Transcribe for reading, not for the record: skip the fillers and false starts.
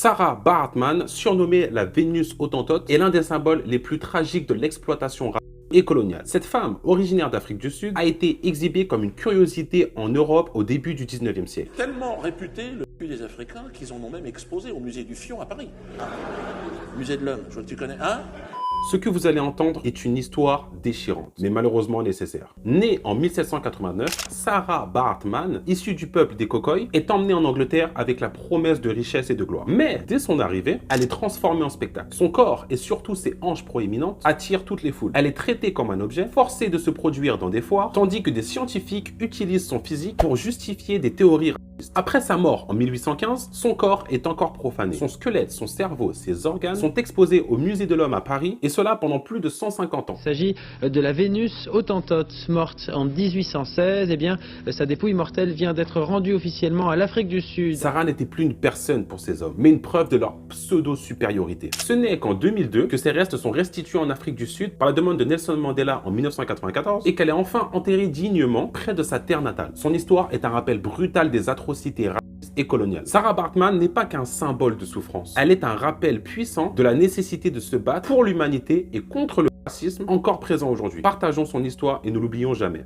Sarah Baartman, surnommée la Vénus Hottentote, est l'un des symboles les plus tragiques de l'exploitation raciale et coloniale. Cette femme, originaire d'Afrique du Sud, a été exhibée comme une curiosité en Europe au début du 19e siècle. Tellement réputé le cul des Africains qu'ils en ont même exposé au musée du Fion à Paris. Musée de l'homme, je vois que tu connais, hein? Ce que vous allez entendre est une histoire déchirante, mais malheureusement nécessaire. Née en 1789, Sarah Baartman, issue du peuple des Khoikhoi, est emmenée en Angleterre avec la promesse de richesse et de gloire. Mais dès son arrivée, elle est transformée en spectacle. Son corps et surtout ses hanches proéminentes attirent toutes les foules. Elle est traitée comme un objet, forcée de se produire dans des foires, tandis que des scientifiques utilisent son physique pour justifier des théories racistes. Après sa mort en 1815, son corps est encore profané. Son squelette, son cerveau, ses organes sont exposés au musée de l'homme à Paris, et cela pendant plus de 150 ans. Il s'agit de la Vénus Hottentote, morte en 1816. Eh bien, sa dépouille mortelle vient d'être rendue officiellement à l'Afrique du Sud. Sarah n'était plus une personne pour ces hommes, mais une preuve de leur pseudo-supériorité. Ce n'est qu'en 2002 que ses restes sont restitués en Afrique du Sud par la demande de Nelson Mandela en 1994 et qu'elle est enfin enterrée dignement près de sa terre natale. Son histoire est un rappel brutal des atrocités racistes et coloniales. Sarah Baartman n'est pas qu'un symbole de souffrance. Elle est un rappel puissant de la nécessité de se battre pour l'humanité et contre le racisme encore présent aujourd'hui. Partageons son histoire et ne l'oublions jamais.